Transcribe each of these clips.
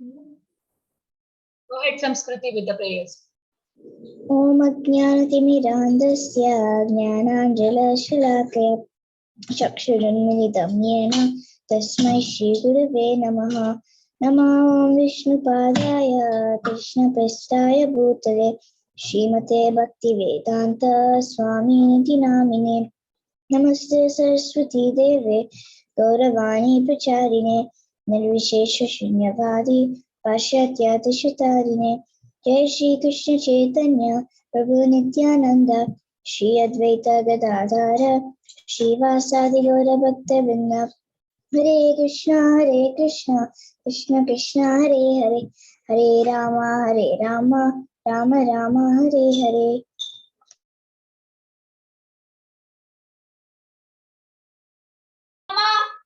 Go ahead, Samskriti, with the prayers. Om Ajnanatimidandasya Jnananjalashilakaya Chakshurunmilitam Yena Tasmai Shri Gurave Namaha. Namo Vishnupadaya Krishnaprasthaya Bhutale Srimate Bhaktivedanta Swamini Namine. Namaste Saraswati Deve Gauravani Pracharine Nirvishesha Shunyavadi Pashyatya Tishatarine. Jai Shri Krishna Chaitanya Prabhu Nityananda Shri Advaita Gadadhara Shri Vasadi Gaura Bhakta Vrinda. Hare Krishna Krishna Krishna Hare Hare Hare Rama Rama Rama Hare Hare.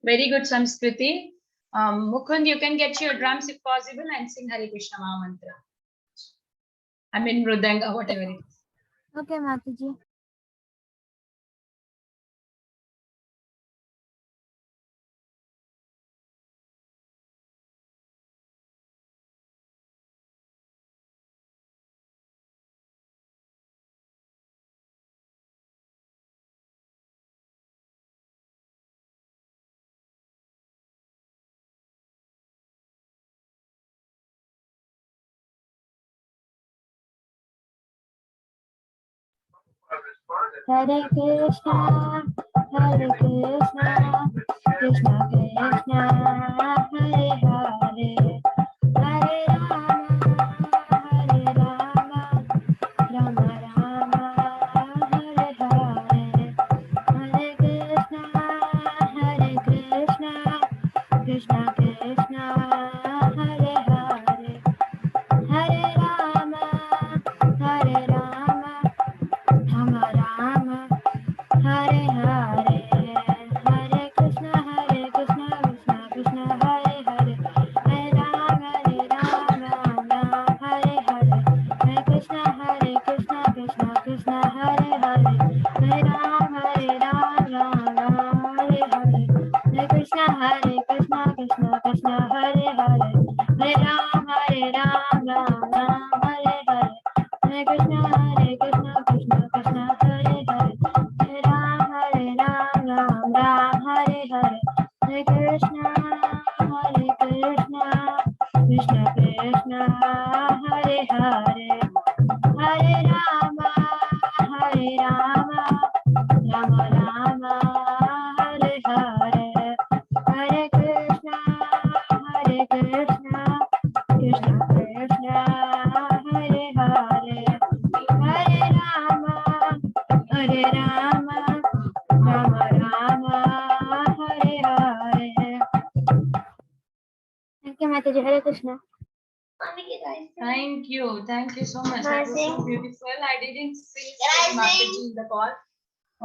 Very good, Samskriti. Mukund, you can get your drums if possible and sing Hare Krishna Maha Mantra. I mean, Mridanga, whatever it is. Okay, Mataji. Hare Krishna, Krishna Krishna, Hare Hare, Hare Rama, Rama Rama, Hare Hare, Hare Krishna, Krishna Krishna, Hare Hare, Hare Rama, Rama Rama, Hare Hare, Hare Krishna, Krishna Krishna, Hare Hare, Hare Rama, Rama, Hare Hare, Hare Krishna, Krishna Krishna, Hare Hare, Hare Rama, Rama, Hare Hare, Hare Krishna, Krishna Krishna, Hare Hare, Hare Rama, Rama, Hare Hare, Hare Krishna, Krishna Krishna, Hare Hare, Hare Ram, Ram, Hare Hare, Hare Krishna, Krishna Krishna, Hare Hare, Hare Rama, Rama Rama, Hare Hare, Hare Krishna, Krishna Krishna, Hare Hare, Hare Rama, Rama Rama, Hare Hare. Thank you, Mataji. Hare Krishna. Thank you so much. That was so beautiful. I didn't sing Mataji in the call.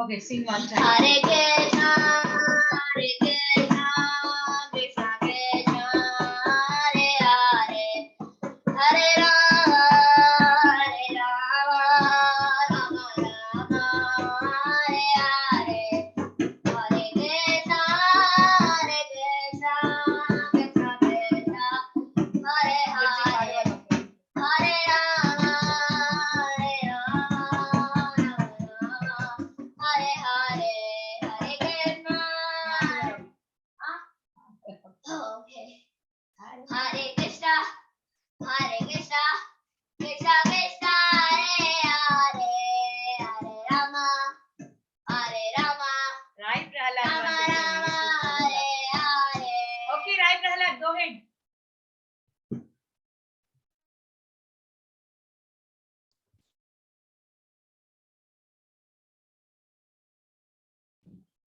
Okay, sing one time. Hare Krishna, Krishna Krishna, Hare Hare, Hare Rama, Rama Rama, Hare Hare, Hare Krishna, Krishna Krishna, Hare Hare, Hare Rama, Hare Hare, Hare Krishna. Okay. Hare Krishna, Krishna Krishna, Hare Hare, Hare Rama, Right, Prahlad? Rama Rama, Hare Hare. Okay, right, Prahlad, go ahead.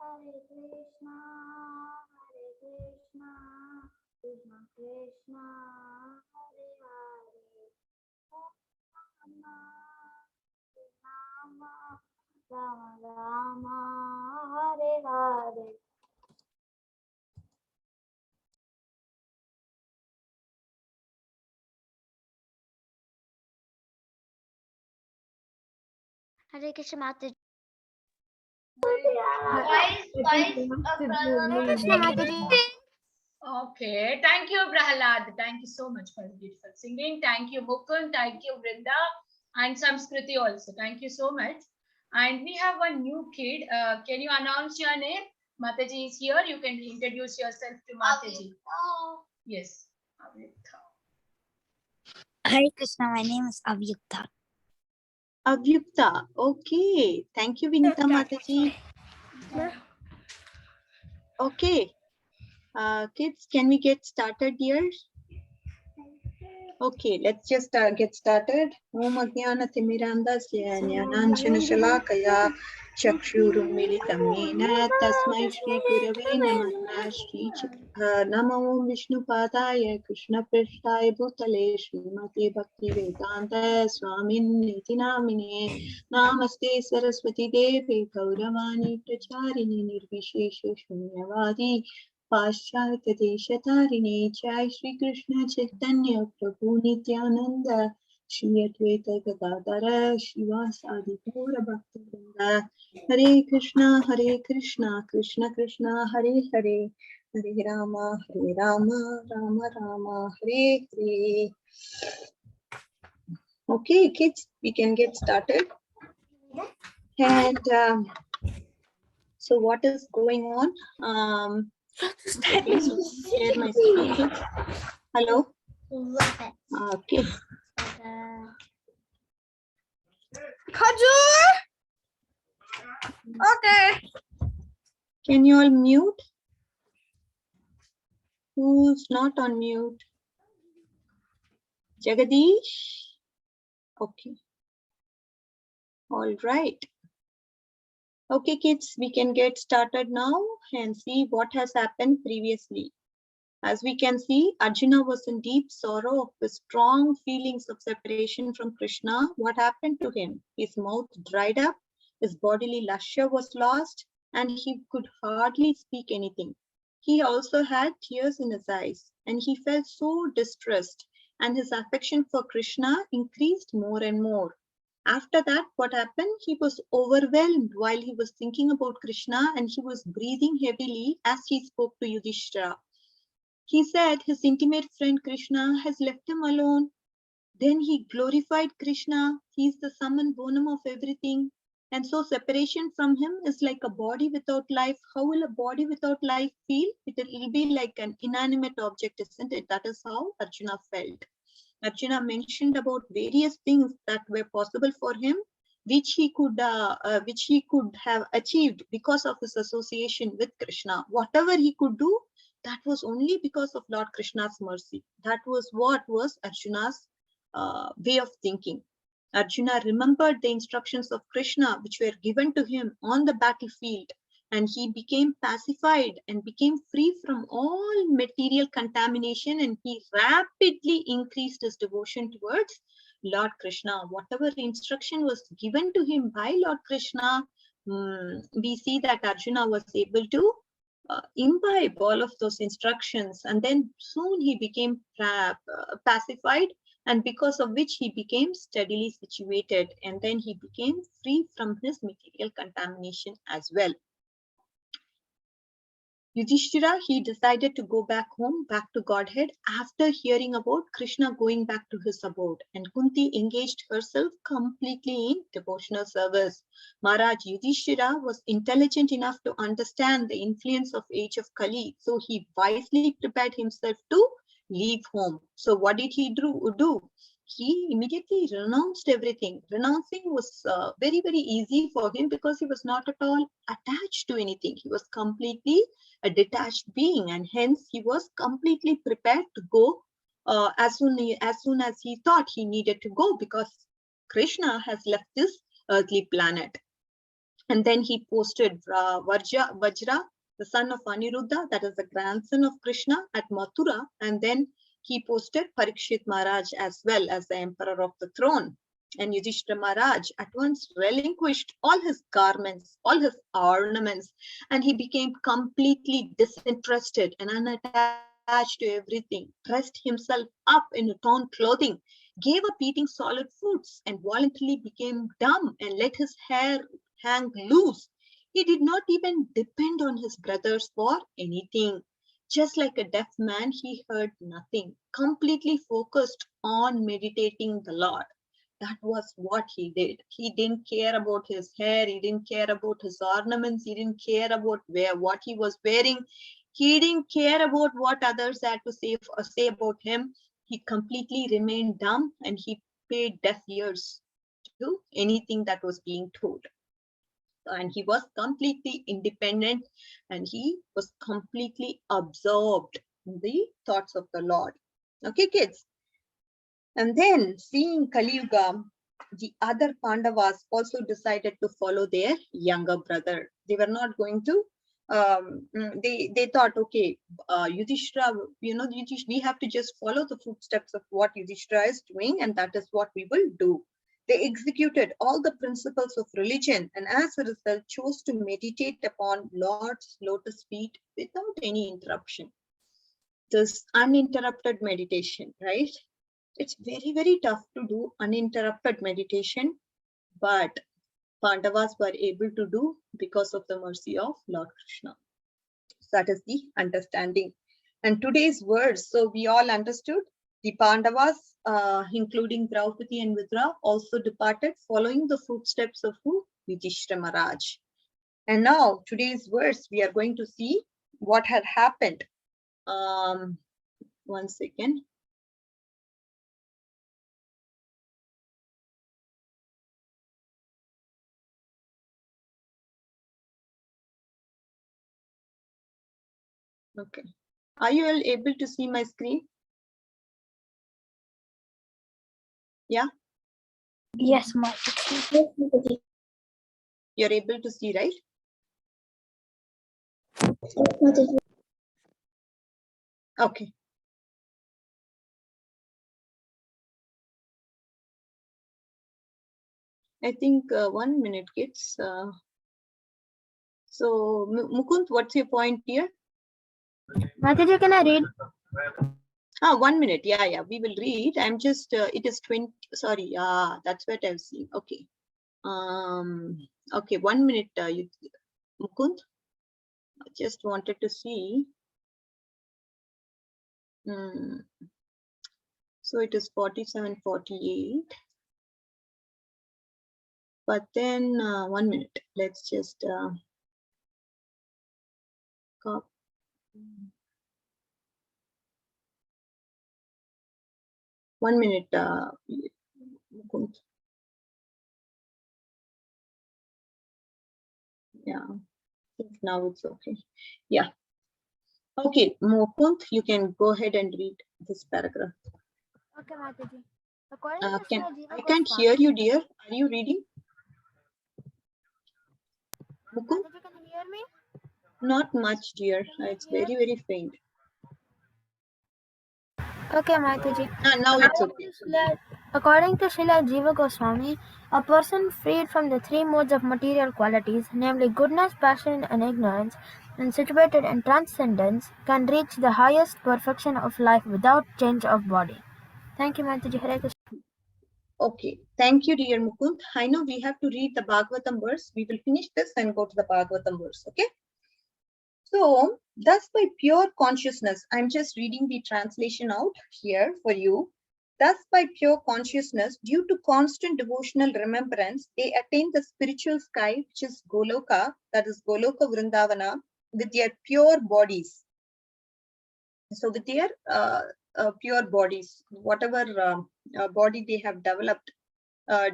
Hare Krishna, Krishna Krishna, Hare Hare, Rama, Rama, Hare Hare. Hare Krishna, Mataji. Why is Krishna Mataji? Okay, thank you, Prahalad. Thank you so much for the beautiful singing. Thank you, Mukund. Thank you, Vrinda, and Samskriti also. Thank you so much. And we have one new kid. Can you announce your name? Mataji is here. You can introduce yourself to Mataji. Yes. Avyukta. Hare Krishna, my name is Avyukta. Avyukta. Okay. Thank you, Vinita Mataji. Okay. Kids, can we get started here? Okay, let's just get started. Om Ajnana Timirandasya Jnananjana Shalakaya Chakshurum Militam Yena Tasmai Shri Gurave Namaha Shri Namo Om Vishnu Padaya Krishna Prishthaya Bhutale Srimati Bhakti Vedanta Swamin Niti Namine Namaste Saraswati Devi Gauravani Pracharini Nirvishesha Shunyavadi पाश्चात्य देशतारिणे जय श्री कृष्ण चैतन्य प्रभु नित्यानंद श्री अद्वैत गदाधर श्रीवासादि गौर भक्तवृंद हरे Krishna Krishna Krishna Hare Hare Hare Ram Ram Ram Hare Hare. Okay, kids, we can get started. And so what is going on? Okay, so share my screen. Hello. Okay. Okay. Can you all mute? Who's not on mute? Jagadish? Okay. All right. Okay, kids, we can get started now and see what has happened previously. As we can see, Arjuna was in deep sorrow with strong feelings of separation from Krishna. What happened to him? His mouth dried up, his bodily lustre was lost, and he could hardly speak anything. He also had tears in his eyes, and he felt so distressed, and his affection for Krishna increased more and more. After that, what happened? He was overwhelmed while he was thinking about Krishna, and he was breathing heavily as he spoke to Yudhishthira. He said his intimate friend Krishna has left him alone. Then he glorified Krishna. He is the sum and bonum of everything. And so separation from him is like a body without life. How will a body without life feel? It will be like an inanimate object, isn't it? That is how Arjuna felt. Arjuna mentioned about various things that were possible for him, which he could have achieved because of his association with Krishna. Whatever he could do, that was only because of Lord Krishna's mercy. That was what was Arjuna's way of thinking. Arjuna remembered the instructions of Krishna which were given to him on the battlefield, and he became pacified and became free from all material contamination, and he rapidly increased his devotion towards Lord Krishna. Whatever instruction was given to him by Lord Krishna, we see that Arjuna was able to imbibe all of those instructions, and then soon he became pacified, and because of which he became steadily situated, and then he became free from his material contamination as well. Yudhishthira, he decided to go back home, back to Godhead, after hearing about Krishna going back to his abode. And Kunti engaged herself completely in devotional service. Maharaj Yudhishthira was intelligent enough to understand the influence of age of Kali. So he wisely prepared himself to leave home. So what did he do? He immediately renounced everything. Renouncing was very, very easy for him because he was not at all attached to anything. He was completely a detached being, and hence he was completely prepared to go as soon as he thought he needed to go, because Krishna has left this earthly planet. And then he posted Vajra, the son of Aniruddha, that is the grandson of Krishna, at Mathura, and then he posted Parikshit Maharaj as well as the emperor of the throne. And Yudhishthira Maharaj at once relinquished all his garments, all his ornaments, and he became completely disinterested and unattached to everything, dressed himself up in torn clothing, gave up eating solid foods, and voluntarily became dumb and let his hair hang loose. He did not even depend on his brothers for anything. Just like a deaf man, he heard nothing, completely focused on meditating the Lord. That was what he did. He didn't care about his hair. He didn't care about his ornaments. He didn't care about what he was wearing. He didn't care about what others had to say about him. He completely remained dumb and he paid deaf ears to anything that was being told. And he was completely independent and he was completely absorbed in the thoughts of the Lord. Okay, kids. And then, seeing Kali Yuga, the other Pandavas also decided to follow their younger brother. They were not going to, they thought, okay, Yudhishthira, Yudhishthira, we have to just follow the footsteps of what Yudhishthira is doing, and that is what we will do. They executed all the principles of religion and as a result chose to meditate upon Lord's lotus feet without any interruption. This uninterrupted meditation, right? It's very, very tough to do uninterrupted meditation, but Pandavas were able to do because of the mercy of Lord Krishna. So that is the understanding. And today's verse, so we all understood the Pandavas, including Draupadi and Vidura, also departed following the footsteps of who? Yudhishthira Maharaj. And now today's verse, we are going to see what had happened. One second. Okay. Are you all able to see my screen? Yeah? Yes, Mataji. You're able to see, right? Okay. I think 1 minute, kids. So, Mukund, what's your point here? Mataji, can I read? 1 minute. Yeah, we will read. I'm just, it is 20, sorry. That's what I've seen. Okay. Okay, 1 minute, Mukund. I just wanted to see. So it is 47, 48. But then 1 minute. Let's just copy. 1 minute, Mukund. Yeah, I think now it's okay. Yeah. Okay, Mukund, you can go ahead and read this paragraph. Okay, Mataji. According to Srimad I can't hear you, dear. Are you reading? Mukund? Mataji, can you hear me? Not much, dear. It's very, very faint. Okay, Mataji. Now it's okay. According to Srila Jiva Goswami, a person freed from the three modes of material qualities, namely goodness, passion, and ignorance, and situated in transcendence, can reach the highest perfection of life without change of body. Thank you, Mataji. Hare Krishna. Okay, thank you, dear Mukund. I know we have to read the Bhagavatam verse. We will finish this and go to the Bhagavatam verse, okay? So, thus by pure consciousness, I'm just reading the translation out here for you. Thus by pure consciousness, due to constant devotional remembrance, they attain the spiritual sky, which is Goloka, that is Goloka Vrindavana, with their pure bodies. So with their pure bodies, whatever body they have developed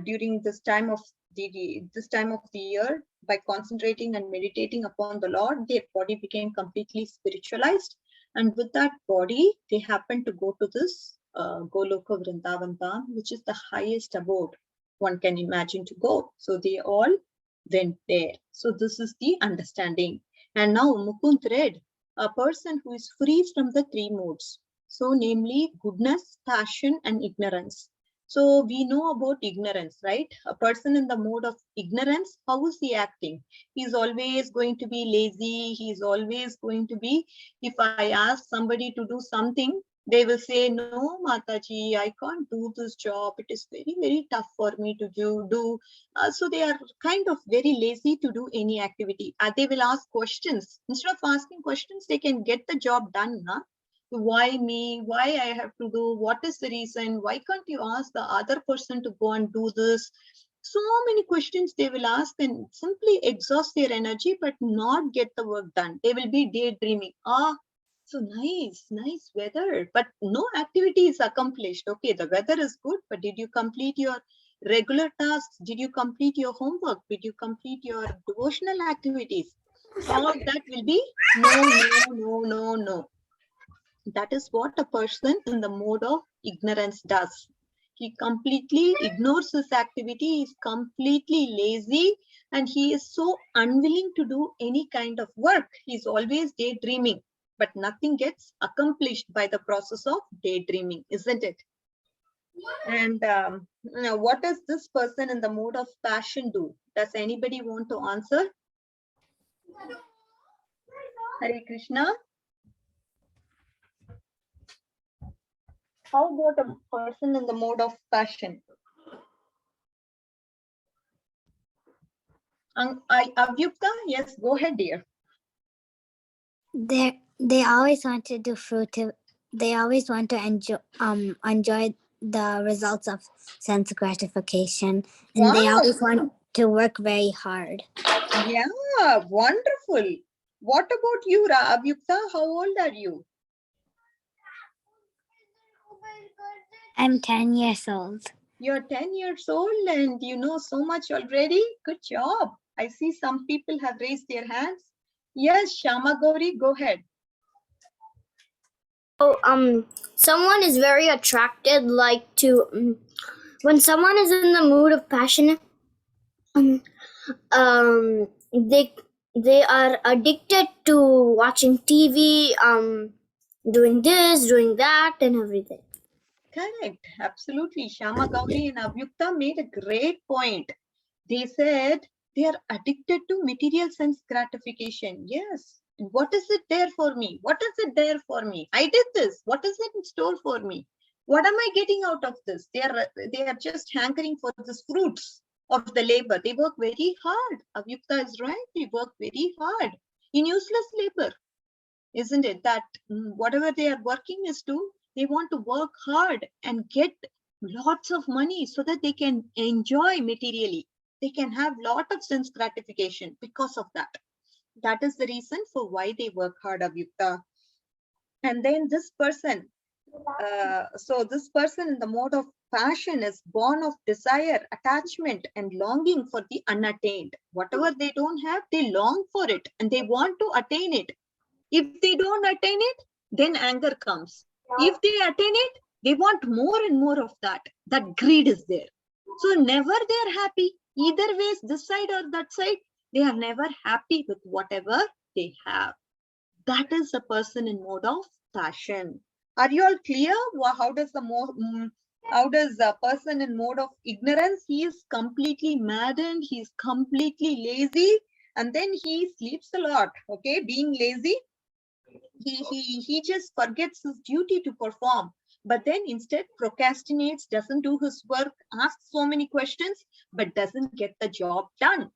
during this time of the year, by concentrating and meditating upon the Lord, their body became completely spiritualized, and with that body they happened to go to this Goloka Vrindavan, which is the highest abode one can imagine to go. So they all went there. So this is the understanding. And now Mukund read, a person who is free from the three modes, so namely goodness, passion, and ignorance. So we know about ignorance, right? A person in the mode of ignorance, how is he acting? He's always going to be lazy. He's always going to be, if I ask somebody to do something, They will say, no, Mataji, I can't do this job. It is very, very tough for me to do. So they are kind of very lazy to do any activity. They will ask questions. Instead of asking questions, they can get the job done. Huh? Why me? Why I have to do? What is the reason? Why can't you ask the other person to go and do this? So many questions they will ask and simply exhaust their energy, but not get the work done. They will be daydreaming. So nice weather, but no activity is accomplished. Okay, the weather is good, but did you complete your regular tasks? Did you complete your homework? Did you complete your devotional activities? All of that will be no. That is what a person in the mode of ignorance does. He completely ignores his activity, he is completely lazy, and he is so unwilling to do any kind of work. He is always daydreaming, but nothing gets accomplished by the process of daydreaming, isn't it? And now what does this person in the mode of passion do? Does anybody want to answer? Hare Krishna. How about a person in the mode of passion? Avyukta, yes, go ahead, dear. They always want to do fruitive. They always want to enjoy the results of sense gratification, and they always want to work very hard. Yeah, wonderful. What about you, Avyukta? How old are you? I'm 10 years old. You're 10 years old and you know so much already. Good job. I see some people have raised their hands. Yes, Shama Gauri, go ahead. Oh, someone is very attracted, like to when someone is in the mood of passion, they are addicted to watching TV, doing this, doing that, and everything. Correct. Absolutely. Shama Gauri and Avyukta made a great point. They said they are addicted to material sense gratification. Yes. And what is it there for me? What is it there for me? I did this. What is it in store for me? What am I getting out of this? They are just hankering for the fruits of the labor. They work very hard. Avyukta is right. They work very hard in useless labor. Isn't it that whatever they are working is to, they want to work hard and get lots of money so that they can enjoy materially. They can have lot of sense gratification because of that. That is the reason for why they work hard, Avyukta. And then this person, so this person in the mode of passion is born of desire, attachment, and longing for the unattained. Whatever they don't have, they long for it and they want to attain it. If they don't attain it, then anger comes. If they attain it, they want more and more of that. That greed is there. So never they are happy. Either ways, this side or that side, they are never happy with whatever they have. That is a person in mode of passion. Are you all clear? How does a person in mode of ignorance? He is completely maddened. He is completely lazy, and then he sleeps a lot. Okay, being lazy, he just forgets his duty to perform, but then instead procrastinates, doesn't do his work, asks so many questions, but doesn't get the job done.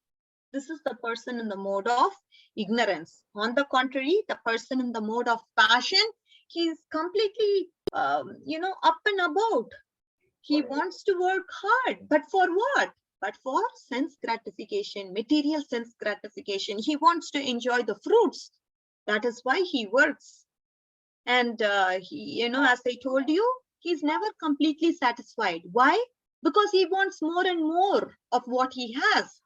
This is the person in the mode of ignorance. On the contrary, the person in the mode of passion, he is completely up and about. He wants to work hard, but for what? But for sense gratification, material sense gratification. He wants to enjoy the fruits. That is why he works. And he, as I told you, he's never completely satisfied. Why? Because he wants more and more of what he has.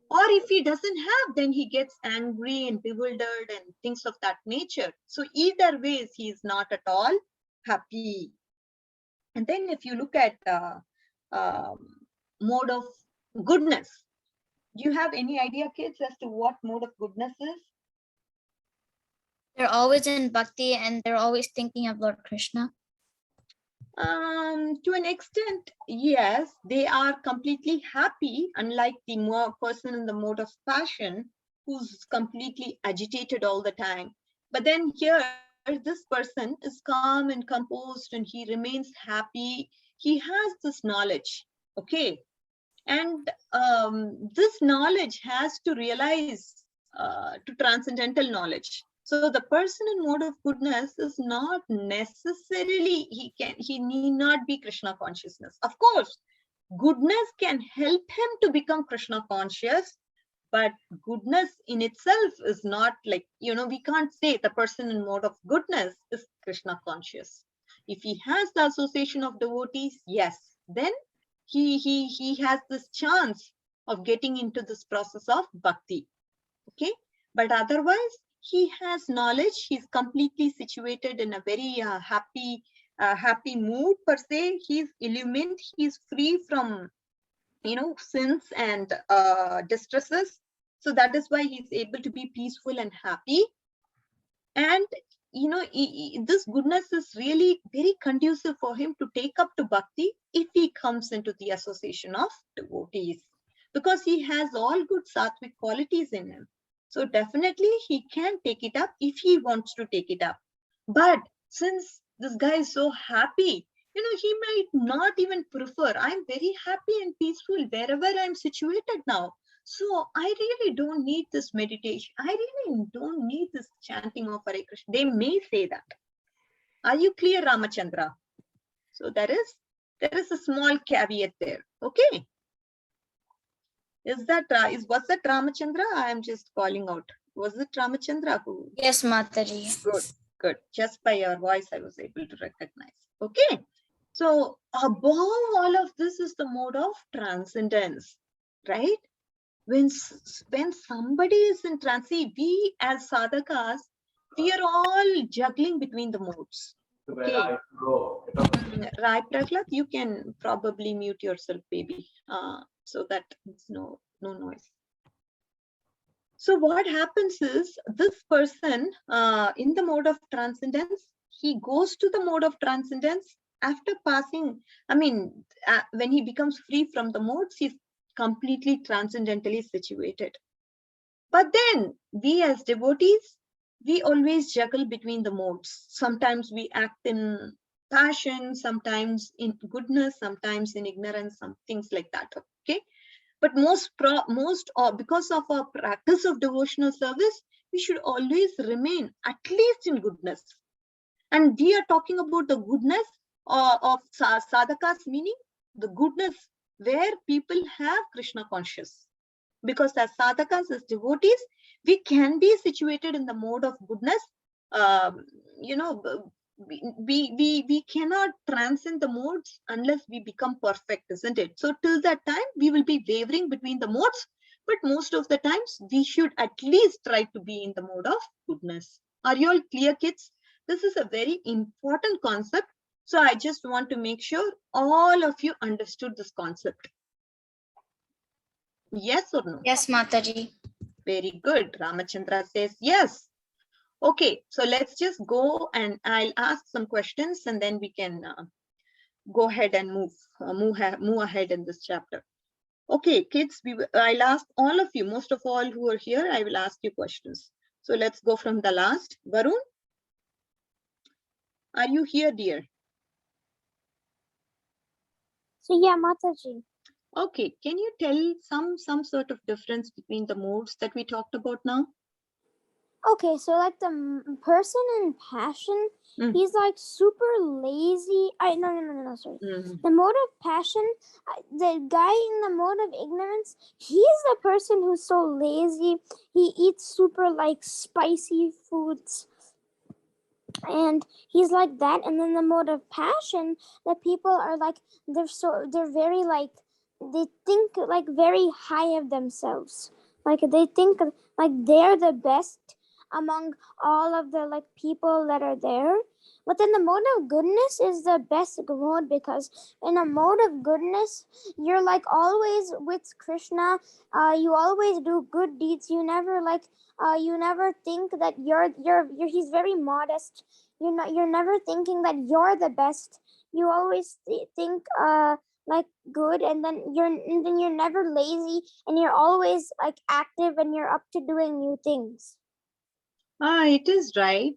Or if he doesn't have, then he gets angry and bewildered and things of that nature. So either ways, he is not at all happy. And then if you look at mode of goodness, do you have any idea, kids, as to what mode of goodness is? They're always in bhakti and they're always thinking of Lord Krishna. To an extent, yes, they are completely happy, unlike the person in the mode of passion who's completely agitated all the time. But then here, this person is calm and composed and he remains happy. He has this knowledge, okay? And this knowledge has to realize to transcendental knowledge. So the person in mode of goodness is not necessarily, he need not be Krishna consciousness. Of course, goodness can help him to become Krishna conscious, but goodness in itself is not like, we can't say the person in mode of goodness is Krishna conscious. If he has the association of devotees, yes, then he has this chance of getting into this process of bhakti. Okay, but otherwise he has knowledge. He's completely situated in a very happy mood per se. He's illumined. He's free from sins and distresses. So that is why he's able to be peaceful and happy. And this goodness is really very conducive for him to take up to bhakti if he comes into the association of devotees, because he has all good sattvic qualities in him. So definitely he can take it up if he wants to take it up. But since this guy is so happy, he might not even prefer, I'm very happy and peaceful wherever I'm situated now. So I really don't need this meditation. I really don't need this chanting of Hare Krishna. They may say that. Are you clear, Ramachandra? So there is a small caveat there. Okay. Was that Ramachandra? I am just calling out. Was it Ramachandra who? Yes, Mataji. Good. Just by your voice, I was able to recognize. Okay. So above all of this is the mode of transcendence, right? When somebody is in trance, we as sadhakas, we are all juggling between the modes. Okay. Right, Prahlad, you can probably mute yourself, baby, so that it's no noise. So what happens is this person in the mode of transcendence, he goes to the mode of transcendence after passing. When he becomes free from the modes, he's completely transcendentally situated. But then we as devotees, we always juggle between the modes. Sometimes we act in passion, sometimes in goodness, sometimes in ignorance, some things like that. Okay. But because of our practice of devotional service, we should always remain at least in goodness. And we are talking about the goodness of sadhakas, meaning the goodness where people have Krishna conscious. Because as sadhakas, as devotees, we can be situated in the mode of goodness. We cannot transcend the modes unless we become perfect, isn't it? So till that time, we will be wavering between the modes, but most of the times we should at least try to be in the mode of goodness. Are you all clear, kids? This is a very important concept. So I just want to make sure all of you understood this concept. Yes or no? Yes, Mataji. Very good. Ramachandra says yes. Okay, so let's just go and I'll ask some questions and then we can go ahead and move ahead in this chapter. Okay, kids, I'll ask all of you, most of all who are here, I will ask you questions. So let's go from the last. Varun, are you here, dear? So yeah, Mataji. Okay, can you tell some sort of difference between the modes that we talked about now? Okay, so like the person in passion, he's like super lazy. No, sorry. The mode of passion, the guy in the mode of ignorance, he's the person who's so lazy. He eats super like spicy foods. And he's like that. And then the mode of passion, the people are like, they're very like, they think like very high of themselves. Like they think like they're the best among all of the like people that are there. But then the mode of goodness is the best mode, because in a mode of goodness, you're like always with Krishna. You always do good deeds. You never like you never think that you're he's very modest. You're never thinking that you're the best. You always think like good, and then you're never lazy, and you're always like active, and you're up to doing new things. It is right.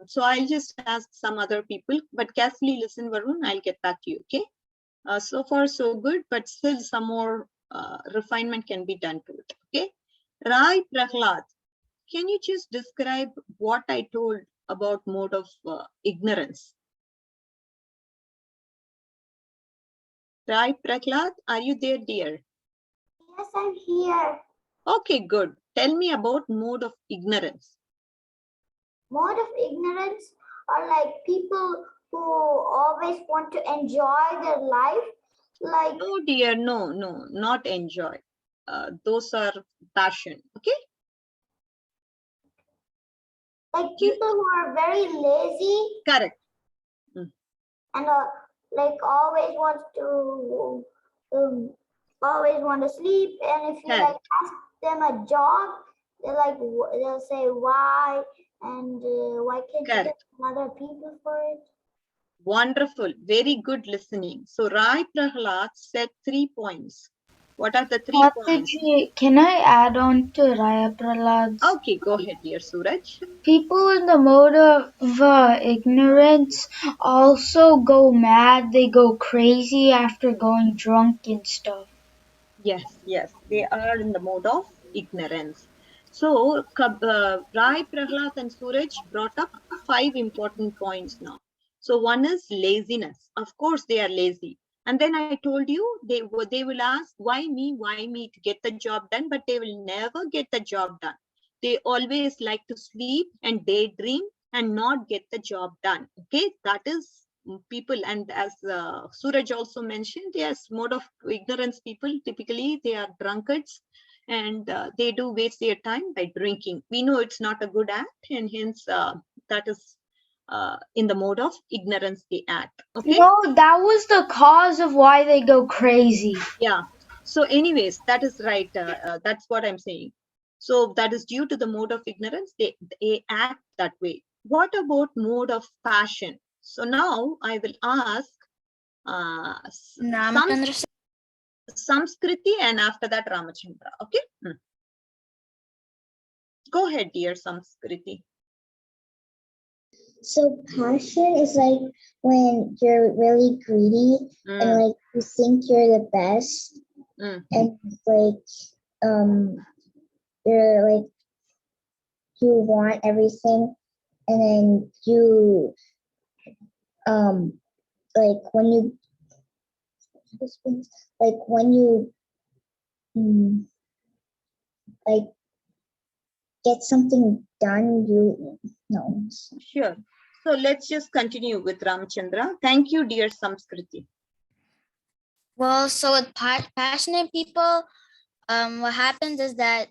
So I'll just ask some other people, but carefully listen, Varun. I'll get back to you. Okay. So far so good, but still some more refinement can be done to it. Okay. Rai Prahlad, can you just describe what I told about mode of ignorance? Rai Prahlad, are you there, dear? Yes, I'm here. Okay, good. Tell me about mode of ignorance. Mode of ignorance are like people who always want to enjoy their life. Like, No, dear, no, not enjoy. Those are passion. Okay. like people who are very lazy Correct. and like always want to sleep. And if you like Correct. ask them a job, they'll say why, and why can't you get Correct. other people for it? Wonderful. Very good listening. So Rai Prahlad said 3 points. What are the 3 points? Mataji, can I add on to Raya Prahlad's? Okay, go ahead, dear Suraj. People in the mode of ignorance also go mad. They go crazy after going drunk and stuff. Yes, they are in the mode of ignorance. So Rai, Prahlad and Suraj brought up 5 important points now. So one is laziness. Of course, they are lazy. And then I told you they will ask, why me to get the job done, but they will never get the job done. They always like to sleep and daydream and not get the job done. Okay, that is people. And as Suraj also mentioned, yes, mode of ignorance people, typically they are drunkards and they do waste their time by drinking. We know it's not a good act, and hence that is in the mode of ignorance they act. Okay. No, that was the cause of why they go crazy. Yeah. So anyways, that is right. That's what I'm saying. So that is due to the mode of ignorance. They act that way. What about mode of passion? So now I will ask Samskriti and after that Ramachandra. Okay. Go ahead, dear Samskriti. So passion is like when you're really greedy and like you think you're the best and like you're like you want everything, and then you like when you like get something done, you know. Sure. So let's just continue with Ramachandra. Thank you, dear Samskriti. Well, so with passionate people, what happens is that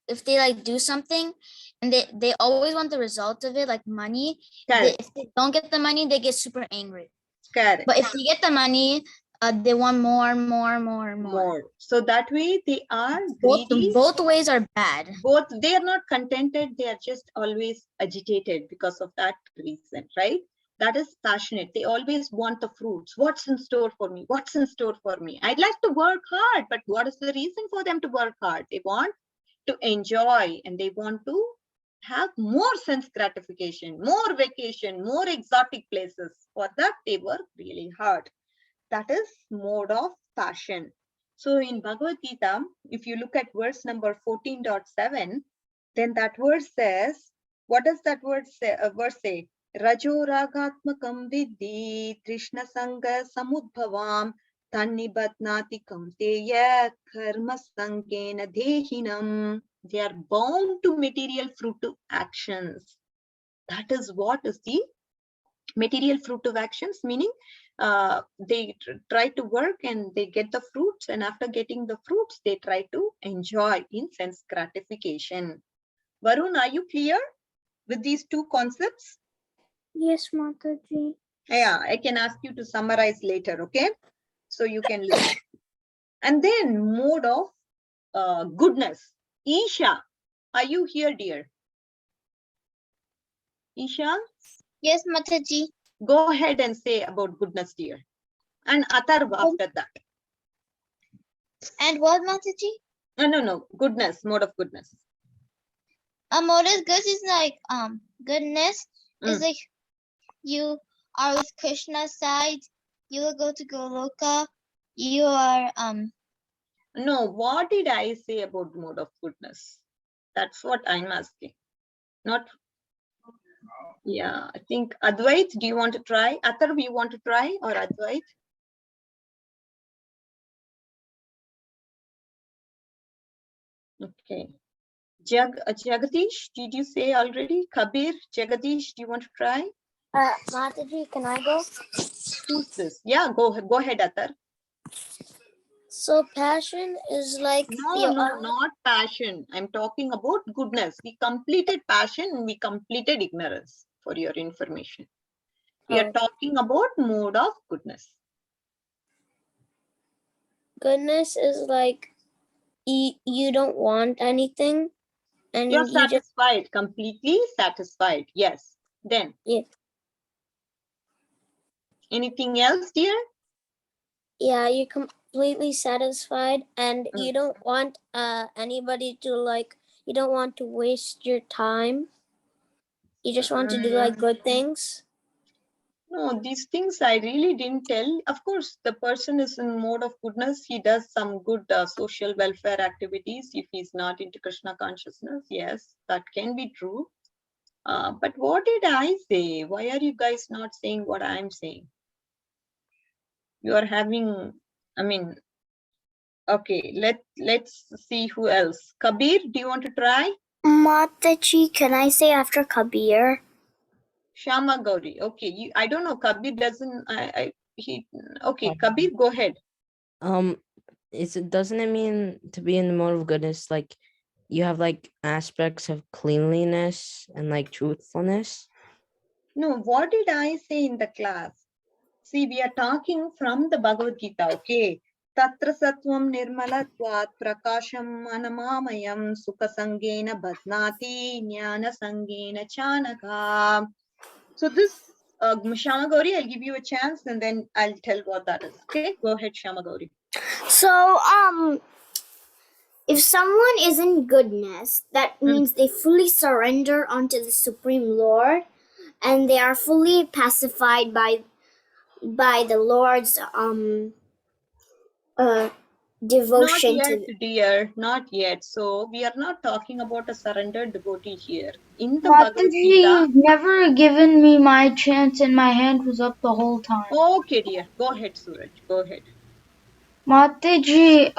if they like do something and they always want the result of it, like money, if they don't get the money, they get super angry. Correct. But if they get the money, they want more. So that way they are greedy. Both ways are bad. Both, they are not contented. They are just always agitated because of that reason, right? That is passionate. They always want the fruits. What's in store for me? What's in store for me? I'd like to work hard, but what is the reason for them to work hard? They want to enjoy and they want to have more sense gratification, more vacation, more exotic places. For that, they work really hard. That is mode of passion. So in Bhagavad-Gita, if you look at verse number 14.7, then that verse says, what does that verse say? Rajo ragatmakam vidhi trishna sanga samudbhavam tannibatnati kamteya karma sankena dehinam. They are bound to material fruitive actions. That is what is the material fruitive actions, meaning they try to work and they get the fruits, and after getting the fruits, they try to enjoy in sense gratification. Varun, are you clear with these two concepts? Yes, Mataji. Yeah, I can ask you to summarize later, okay? So you can listen. And then mode of goodness. Isha, are you here, dear? Isha? Yes, Mataji. Go ahead and say about goodness, dear. And Atharva after that. And what, Mataji? No. Goodness, mode of goodness. A mode of good is like goodness is Mm. like you are with Krishna's side. You will go to Goloka. You are No, what did I say about mode of goodness? That's what I'm asking. Not, yeah, I think Advait, do you want to try? Athar, you want to try, or Advait? Okay. Jagadish, did you say already? Kabir, Jagadish, do you want to try? Mataji, can I go? Who's this? Yeah, go ahead, Athar. So passion is like No, not passion. I'm talking about goodness. We completed passion and we completed ignorance, for your information. We are talking about mode of goodness. goodness is like you don't want anything, and You're you just satisfied, completely satisfied. Yes. Then, anything else, dear? you're completely satisfied, and you don't want anybody to like. You don't want to waste your time. You just want to do like good things. No, these things I really didn't tell. Of course, the person is in mode of goodness. He does some good social welfare activities. If he's not into Krishna consciousness, yes, that can be true. But what did I say? Why are you guys not saying what I'm saying? You are having, I mean, okay, let's see who else. Kabir, do you want to try? Mataji, can I say after Kabir? Shama Gauri. Okay, I don't know. Kabir doesn't. Okay, Kabir, go ahead. Doesn't it mean to be in the mode of goodness? Like you have like aspects of cleanliness and like truthfulness? No, what did I say in the class? See, we are talking from the Bhagavad-Gita, okay? Tatra Sattvam Nirmalatvat Prakasham Anamamayam Sukha Sangena Badnati Jnana Sangena Chanaka. So this, Shama Gauri, I'll give you a chance and then I'll tell what that is. Okay, go ahead, Shama Gauri. So, if someone is in goodness, that means they fully surrender unto the Supreme Lord, and they are fully pacified by the Lord's devotion not yet, to. dear, not yet. So we are not talking about a surrendered devotee here. In the Bhagavad Mataji, Gita. you've never given me my chance and my hand was up the whole time. Okay, dear. Go ahead, Suraj. Go ahead. Mataji,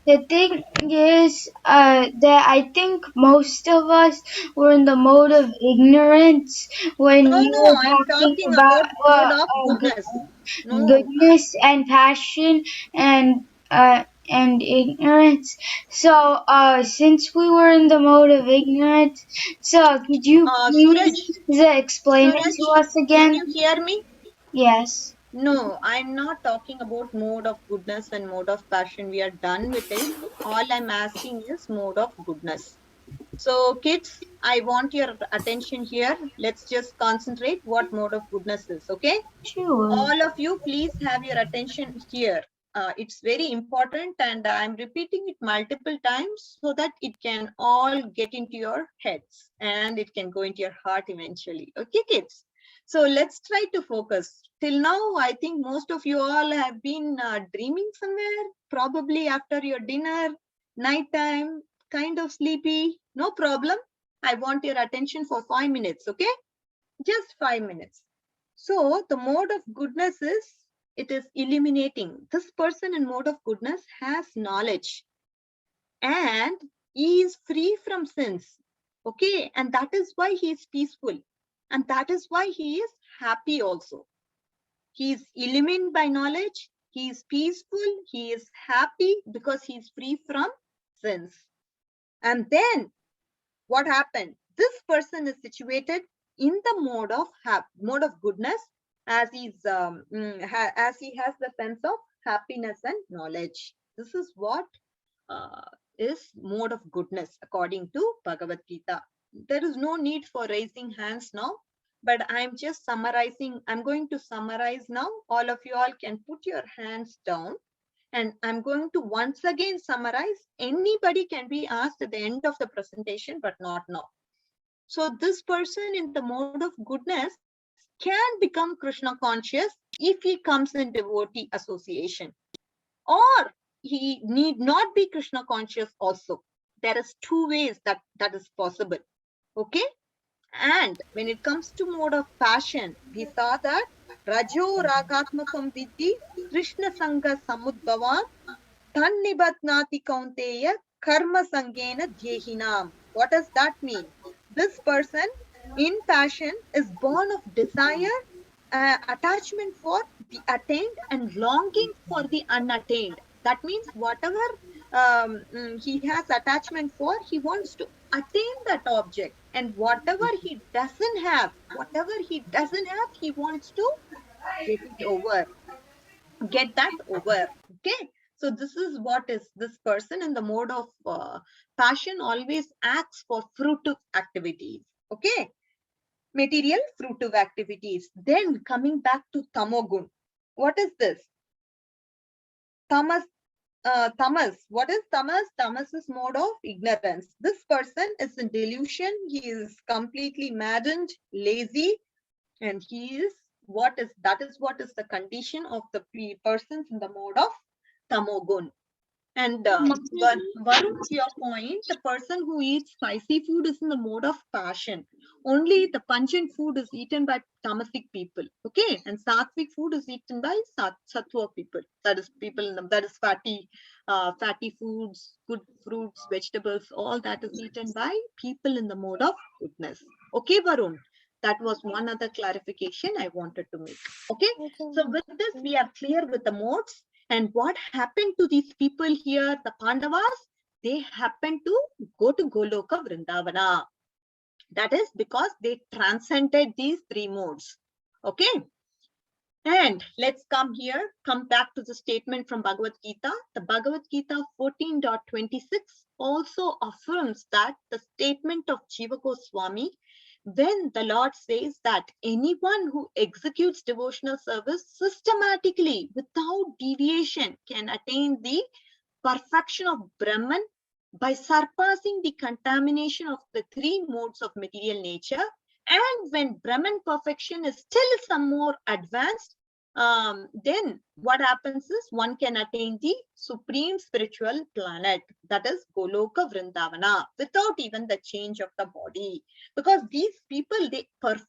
the thing is that I think most of us were in the mode of ignorance when you No, were I'm talking talking about about mode of goodness. No. goodness and passion and ignorance. So since we were in the mode of ignorance, so could you please explain it to us again? Can you hear me? Yes. No, I'm not talking about mode of goodness and mode of passion. We are done with it. All I'm asking is mode of goodness. So kids, I want your attention here. Let's just concentrate what mode of goodness is, okay? Sure. All of you, please have your attention here. It's very important and I'm repeating it multiple times so that it can all get into your heads and it can go into your heart eventually. Okay, kids? So let's try to focus. Till now, I think most of you all have been dreaming somewhere, probably after your dinner, nighttime, kind of sleepy. No problem. I want your attention for 5 minutes, okay? Just 5 minutes. So the mode of goodness is, it is illuminating. This person in mode of goodness has knowledge and he is free from sins. Okay, and that is why he is peaceful. And that is why he is happy also. He is illumined by knowledge. He is peaceful. He is happy because he is free from sins. And then what happened? This person is situated in the mode of goodness as he has the sense of happiness and knowledge. This is what is mode of goodness according to Bhagavad-Gita. There is no need for raising hands now, but I'm just summarizing. I'm going to summarize now. All of you all can put your hands down And I'm going to once again summarize. Anybody can be asked at the end of the presentation, but not now. So this person in the mode of goodness can become Krishna conscious if he comes in devotee association, or he need not be Krishna conscious also. There is two ways that is possible. Okay. And when it comes to mode of passion, we saw that Rajo Ragatmakam Vidhi Krishna Sangha Samudbhavan Tannibatnati Kaunteya Karma Sangena Dyehinam. What does that mean? This person in passion is born of desire, attachment for the attained and longing for the unattained. That means whatever he has attachment for, he wants to attain that object. And whatever he doesn't have, he wants to get it over, get that over. Okay. So this is what is this person in the mode of passion always acts for fruitive activities. Okay. Material fruitive activities. Then coming back to tamogun. What is this? Tamas. Tamas. What is tamas? Tamas is mode of ignorance. This person is in delusion. He is completely maddened, lazy, and he is what is the condition of the persons in the mode of tamogun. And Varun, to your point, the person who eats spicy food is in the mode of passion. Only the pungent food is eaten by tamasic people. Okay, and sattvic food is eaten by sattva people. That is people in that is fatty foods, good fruits, vegetables. All that is eaten by people in the mode of goodness. Okay, Varun. That was one other clarification I wanted to make. Okay, so with this we are clear with the modes. And what happened to these people here, the Pandavas? They happened to go to Goloka Vrindavana. That is because they transcended these three modes. Okay. And let's come back to the statement from Bhagavad-Gita. The Bhagavad-Gita 14.26 also affirms that the statement of Jiva Goswami, when the Lord says that anyone who executes devotional service systematically without deviation can attain the perfection of Brahman by surpassing the contamination of the three modes of material nature. And when Brahman perfection is still some more advanced, then what happens is one can attain the supreme spiritual planet, that is Goloka Vrindavana, without even the change of the body. Because these people, they perfect,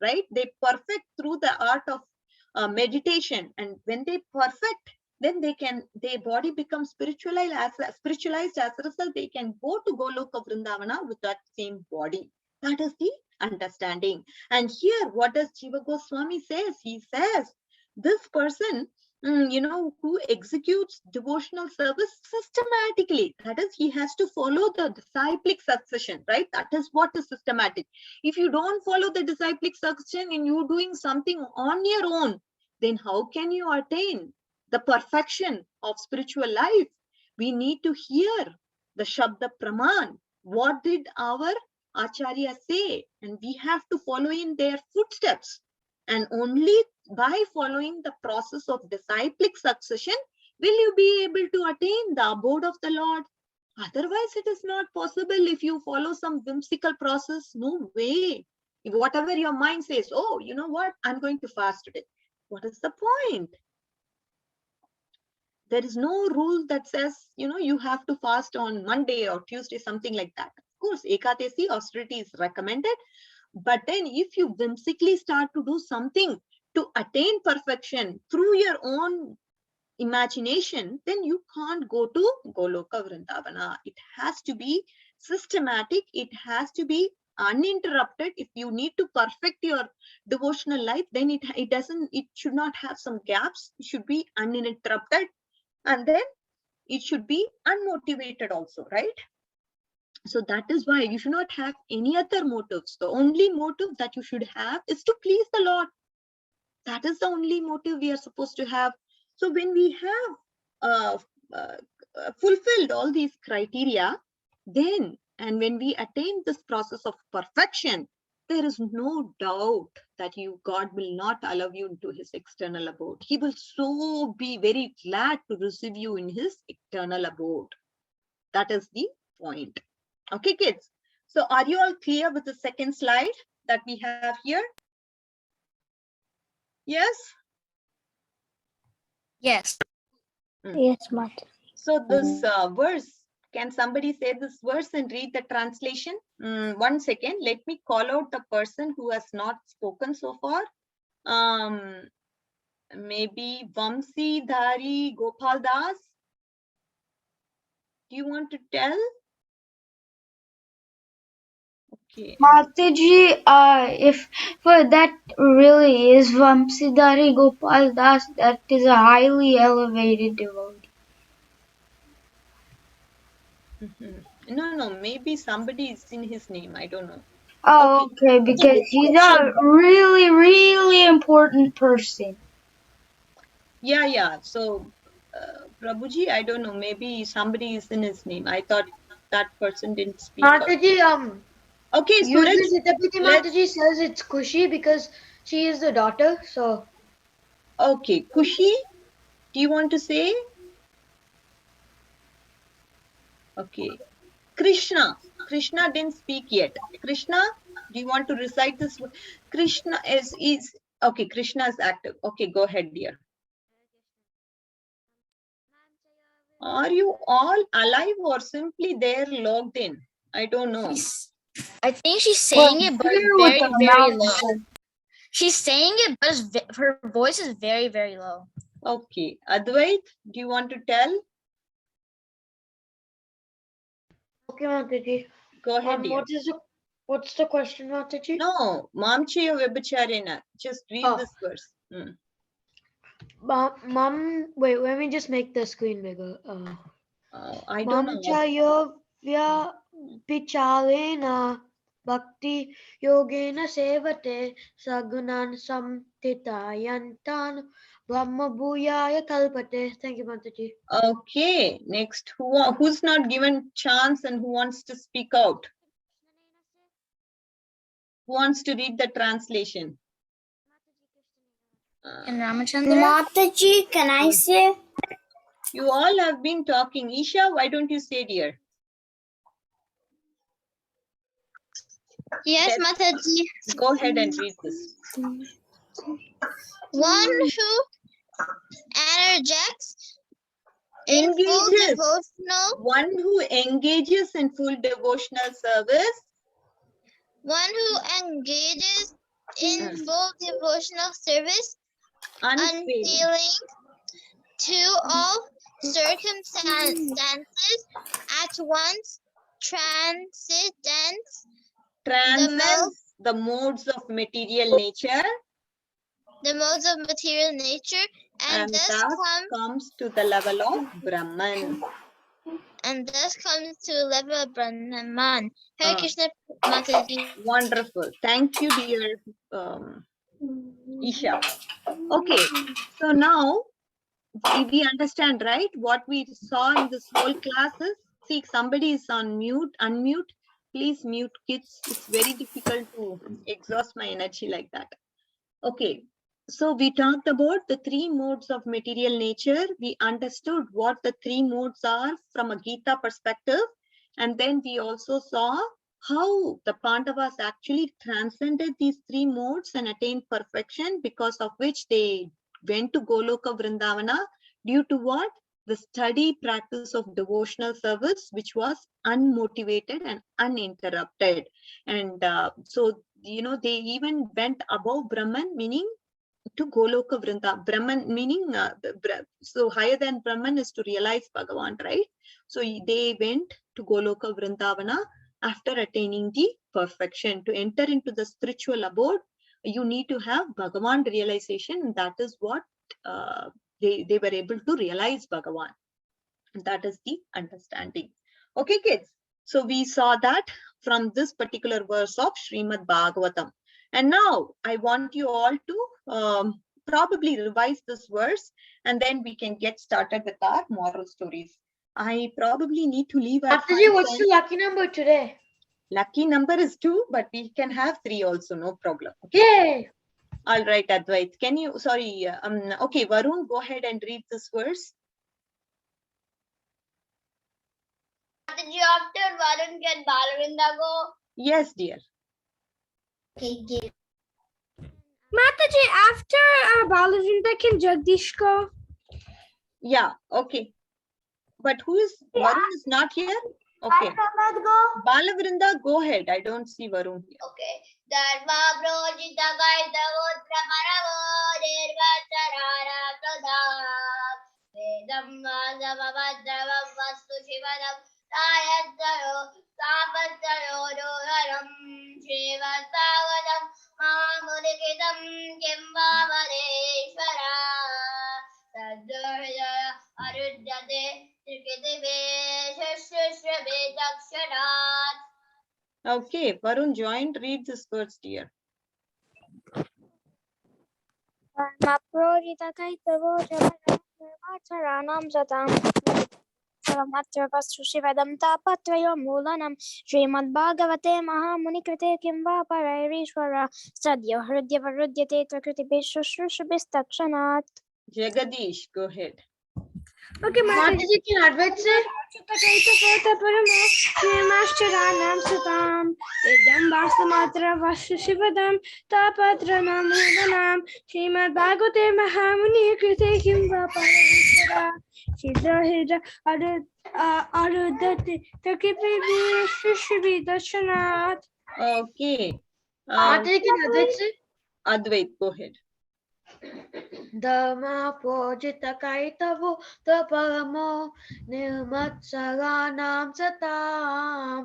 right? They perfect through the art of meditation. And when they perfect, then their body becomes spiritualized. As a result, they can go to Goloka Vrindavana with that same body. That is the understanding. And here, what does Jiva Goswami says? He says, this person, who executes devotional service systematically, that is, he has to follow the disciplic succession, right? That is what is systematic. If you don't follow the disciplic succession and you're doing something on your own, then how can you attain the perfection of spiritual life? We need to hear the Shabda Praman. What did our Acharya say? And we have to follow in their footsteps. And only by following the process of disciplic succession will you be able to attain the abode of the Lord. Otherwise, it is not possible if you follow some whimsical process. No way. If whatever your mind says, oh, you know what, I'm going to fast today. What is the point? There is no rule that says, you have to fast on Monday or Tuesday, something like that. Of course, Ekadasi, austerity is recommended. But then if you whimsically start to do something to attain perfection through your own imagination, then you can't go to Goloka Vrindavana. It has to be systematic. It has to be uninterrupted. If you need to perfect your devotional life, then it should not have some gaps. It should be uninterrupted. And then it should be unmotivated also, right? So that is why you should not have any other motives. The only motive that you should have is to please the Lord. That is the only motive we are supposed to have. So when we have fulfilled all these criteria, then, and when we attain this process of perfection, there is no doubt that God will not allow you into his external abode. He will so be very glad to receive you in his eternal abode. That is the point. Okay, kids. So are you all clear with the second slide that we have here? Yes? Yes. Yes, Mataji. So this verse, can somebody say this verse and read the translation? 1 second. Let me call out the person who has not spoken so far. Maybe Vamsi Dhari Gopal Das. Do you want to tell? Okay. Mataji, if for that really is Vamsidhari Gopal Das, that is a highly elevated devotee. No, maybe somebody is in his name. I don't know. Oh, okay, So because this he's a question, really, really important person. yeah. So, Prabhuji, I don't know. Maybe somebody is in his name. I thought that person didn't speak out. Mataji, Okay, Suraj. usually Deputy Mataji says it's Kushi because she is the daughter. So. Okay, Kushi, do you want to say? Okay. Krishna didn't speak yet. Krishna, do you want to recite this? Krishna is okay. Krishna is active. Okay, go ahead, dear. Are you all alive or simply there logged in? I don't know. I think she's saying it, but it's very low. She's saying it, but her voice is very, very low. Okay. Advait, do you want to tell? Okay, Mataji. Go ahead, dear. What's the question, Mataji? No, Mamchiya Vibhacharena. Just read this verse. Mom, wait, let me just make the screen bigger. I don't know. Mamchaya Vichalena Bhakti Yogena Sevate Sagunan Samtitayantan Brahma Bhuyaya Kalpate. Thank you, Mataji. Okay, next. Who's not given chance and who wants to speak out? Who wants to read the translation? And Ramachandra? Mataji, can I say? You all have been talking. Isha, why don't you say, dear? Yes, Mataji. Go ahead and read this. One who energetes in full devotional. One who engages in full devotional service. One who engages in full devotional service, unfailing to all circumstances, at once transcends the modes of material nature. The modes of material nature, and thus comes to the level of Brahman. And thus comes to the level of Brahman. Hare Krishna, Mataji. Wonderful. Thank you, dear Isha. Okay, so now we understand, right? What we saw in this whole class is, see, somebody is on mute, unmute. Please mute, kids. It's very difficult to exhaust my energy like that. Okay, so we talked about the three modes of material nature. We understood what the three modes are from a Gita perspective. And then we also saw how the Pandavas actually transcended these three modes and attained perfection, because of which they went to Goloka Vrindavana due to what? The steady practice of devotional service, which was unmotivated and uninterrupted. And so, you know, they even went above Brahman, meaning to Goloka Vrinda. Brahman meaning, so higher than Brahman is to realize Bhagavan, right? So they went to Goloka Vrindavana after attaining the perfection. To enter into the spiritual abode, you need to have Bhagavan realization, and that is what they were able to realize Bhagavan. And that is the understanding. Okay, kids. So we saw that from this particular verse of Srimad Bhagavatam. And now I want you all to probably revise this verse, and then we can get started with our moral stories. I probably need to leave at Mataji, what's the lucky number today? Lucky number is 2, but we can have 3 also, no problem. Okay. Yay! All right, Advait. Can you, sorry, okay, Varun, go ahead and read this verse. Mataji, after Varun, can Balavinda go? Yes, dear. Okay, give. Mataji, after Balavinda, can Jagdish go? Yeah, okay. But who is, Varun is not here? Okay. Go. Balavrinda, go ahead. I don't see Varun here. Okay. Dharma projita kaita gotra paravo nirvacharara pradam vedam vasavavadhavam vastu shivanam tayattaro tapattaro doharam shrivatavatam mamudikitam kimvavareshvara sadhurya arudyate trikitive shashashrabe dakshanat. Okay, Varun joined. Read this verse, dear. Maprojita kaitavo nirvacharanam satam Saramatra vastu shivadam tapatrayo mulanam Srimad Bhagavate Mahamunikrite Kimva Parairishvara Sadhya Hridya Varudyate Trakriti Bishushubhistakshanat. Jagadish, go ahead. Okay, Mataji, can Advait say? Nirmascharanam satam Idam Vastamatra Vasu Shivadam Tapatranam Mudanam Srimad Bhagavate Mahamuni Krite Kimva Parashara Shidra Hidra Arudati Takipi Shushubi Dashanat. Okay. Mataji, can Advait say? Advait, go ahead. Dhamma projita kaitavo tapamo nirmatsaranam satam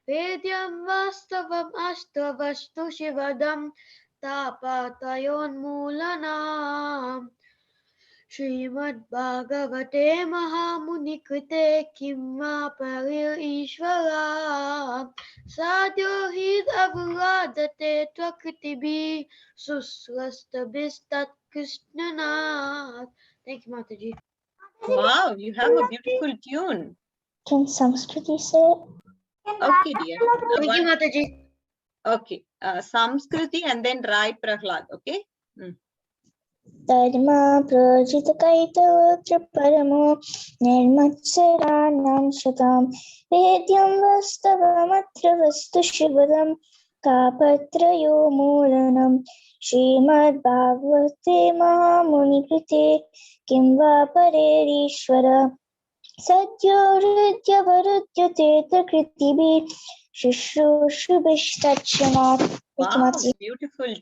Vedyam vastavam astavastu shivadam tapatayon mulanam Srimad Bhagavate Mahamunikrite Kimma Parir Ishvara Sadhyo Hid Avuradate Twakritibi Susrasta Bistat Krishnanath. Thank you, Mataji. Wow, you have a beautiful tune. Can Samskriti say it? Okay, dear. Thank you, Mataji. Okay, Samskriti and then Rai Prahlad, okay? Dharma projita kaitavotra paramo nirmatsaranam shatam Vedyam vastavamatra vastu shivadam kapatrayo mulanam Srimad Bhagavate Mahamuni Kimva Parerishvara Sadhyo Hridya Varudyate Takritibi Shushrushubhishtachanat. Wow, beautiful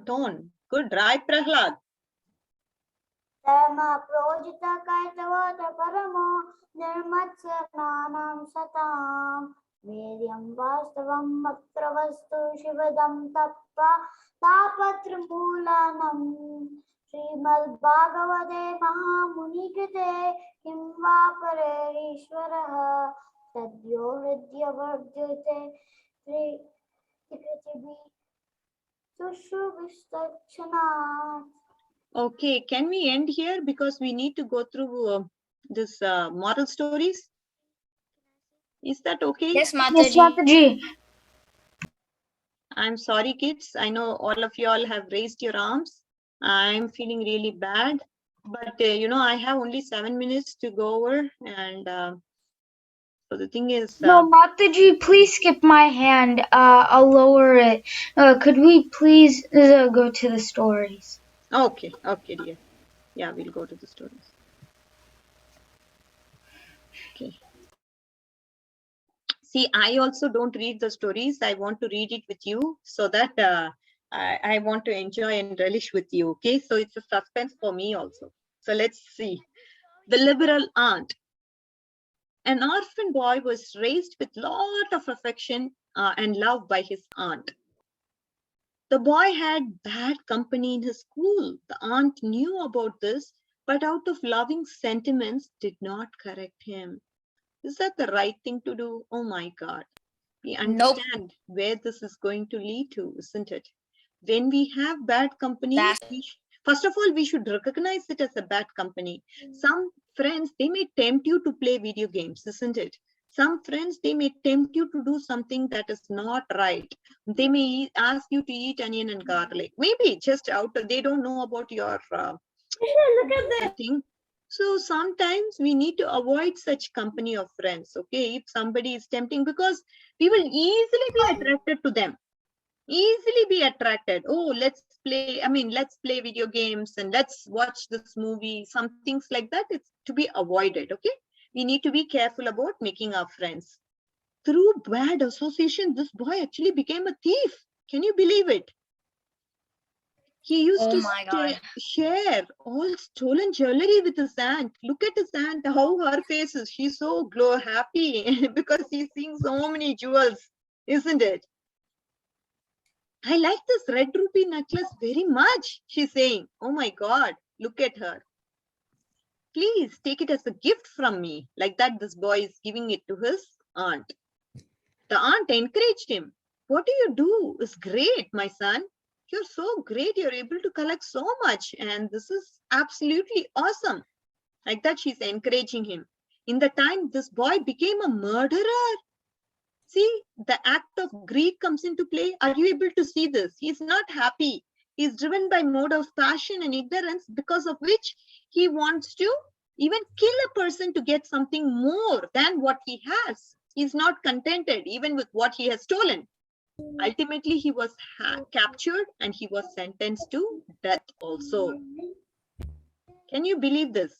tone. Good, Rai Prahlad. Dharma projita kaitavata paramo nirmatsaranam satam Vedyam vastavam matravastu shivadam tapatrimoolanam Srimad Bhagavate Mahamunikrite Kimva Parerishvara Sadhyo Hridya Vardyate Trikatibi Sushubhishtachanat. Okay, can we end here because we need to go through this moral stories? Is that okay? Yes, Yes, Mataji. I'm sorry, kids. I know all of you all have raised your arms. I'm feeling really bad, but you know, I have only 7 minutes to go over, and so the thing is. No, Mataji, please skip my hand. I'll lower it. Could we please go to the stories? Okay, okay, dear. Yeah, we'll go to the stories. Okay. See, I also don't read the stories. I want to read it with you so that I want to enjoy and relish with you. Okay, so it's a suspense for me also. So let's see. The liberal aunt. An orphan boy was raised with lot of affection and love by his aunt. The boy had bad company in his school. The aunt knew about this, but out of loving sentiments did not correct him. Is that the right thing to do? Oh my God. We understand where this is going to lead to, isn't it? When we have bad company, first of all, we should recognize it as a bad company. Some friends, they may tempt you to play video games, isn't it? Some friends, they may tempt you to do something that is not right. They may ask you to eat onion and garlic. Maybe just out, they don't know about your Look at that. thing. So sometimes we need to avoid such company of friends. Okay, if somebody is tempting, because we will easily be attracted to them. Easily be attracted. Oh, let's play video games and let's watch this movie. Some things like that, it's to be avoided. Okay, we need to be careful about making our friends. Through bad association, this boy actually became a thief. Can you believe it? He used to share all stolen jewelry with his aunt. Look at his aunt, how her face is. She's so happy because he's seeing so many jewels, isn't it? I like this red rupee necklace very much, she's saying. Oh my God, look at her. Please take it as a gift from me. Like that, this boy is giving it to his aunt. The aunt encouraged him. What you do is great, my son. You're so great. You're able to collect so much. And this is absolutely awesome. Like that, she's encouraging him. In the time, this boy became a murderer. See, the act of greed comes into play. Are you able to see this? He's not happy. He's driven by mode of passion and ignorance, because of which he wants to even kill a person to get something more than what he has. He's not contented even with what he has stolen. Ultimately, he was captured and he was sentenced to death also. Can you believe this?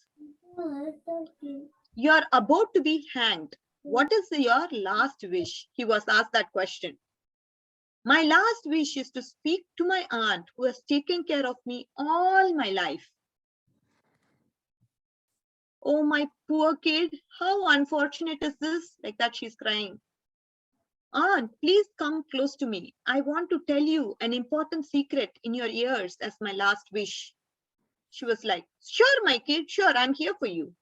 You are about to be hanged. What is your last wish? He was asked that question. My last wish is to speak to my aunt who has taken care of me all my life. Oh, my poor kid, how unfortunate is this? Like that, she's crying. Aunt, please come close to me. I want to tell you an important secret in your ears as my last wish. She was like, sure, my kid, sure, I'm here for you.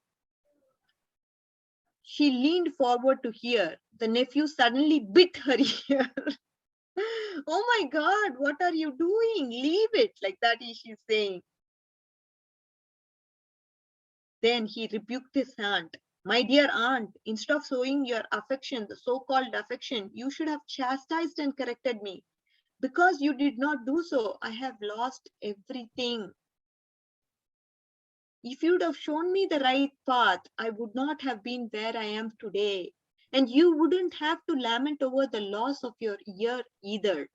She leaned forward to hear. The nephew suddenly bit her ear. Oh my God, what are you doing? Leave it. Like that, she's saying. Then he rebuked his aunt. My dear aunt, instead of showing your affection, the so-called affection, you should have chastised and corrected me. Because you did not do so, I have lost everything. If you'd have shown me the right path, I would not have been where I am today. And you wouldn't have to lament over the loss of your ear either.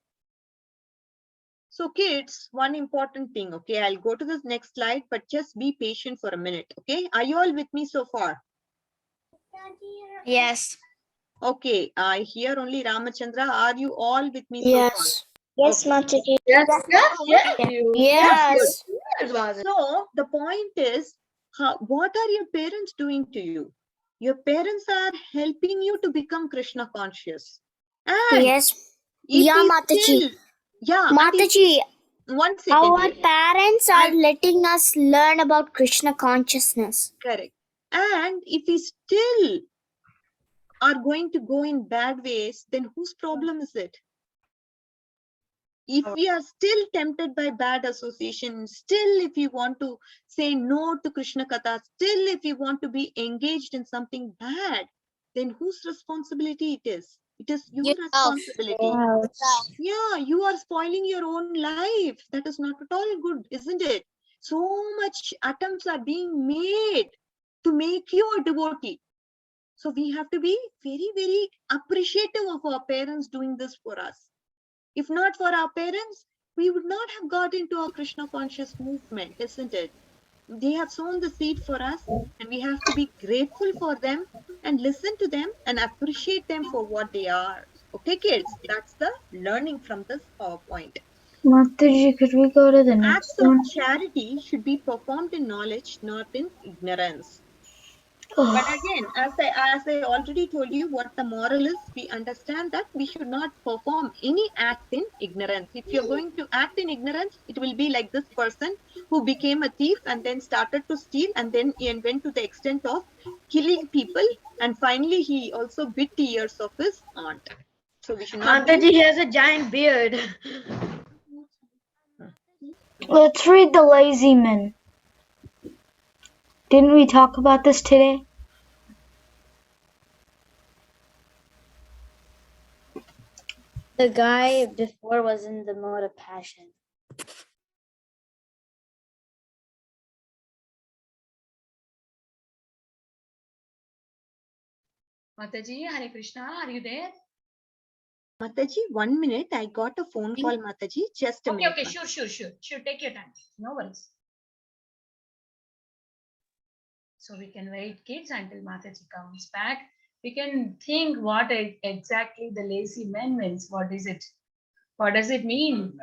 So kids, one important thing, okay, I'll go to this next slide, but just be patient for a minute, okay? Are you all with me so far? Yes. Okay, I hear only Ramachandra. Are you all with me Yes. so far? Yes, Okay. Mataji. Yes. So the point is, what are your parents doing to you? Your parents are helping you to become Krishna conscious. And Yes. if Yeah, we Mataji. still, yeah, Mataji, one second. our parents are letting us learn about Krishna consciousness. Correct. And if we still are going to go in bad ways, then whose problem is it? If we are still tempted by bad association, still if you want to say no to Krishna Katha, still if you want to be engaged in something bad, then whose responsibility it is? It is your responsibility. Yeah, you are spoiling your own life. That is not at all good, isn't it? So much attempts are being made to make you a devotee. So we have to be very, very appreciative of our parents doing this for us. If not for our parents, we would not have got into a Krishna conscious movement, isn't it? They have sown the seed for us, and we have to be grateful for them and listen to them and appreciate them for what they are. Okay, kids, that's the learning from this PowerPoint. Mataji, could we go to the next Acts one? of charity should be performed in knowledge, not in ignorance. But again, as I already told you what the moral is, we understand that we should not perform any act in ignorance. If you're going to act in ignorance, it will be like this person who became a thief and then started to steal and then went to the extent of killing people. And finally, he also bit the ears of his aunt. So we should not. Mataji has a giant beard. Let's read The Lazy Man. Didn't we talk about this today? The guy before was in the mode of passion. Mataji, Hare Krishna, are you there? Mataji, 1 minute. I got a phone call, Mataji. Just a minute. Okay, sure. Take your time. No worries. So we can wait, kids, until Mataji comes back. We can think what exactly the lazy man means. What is it? What does it mean?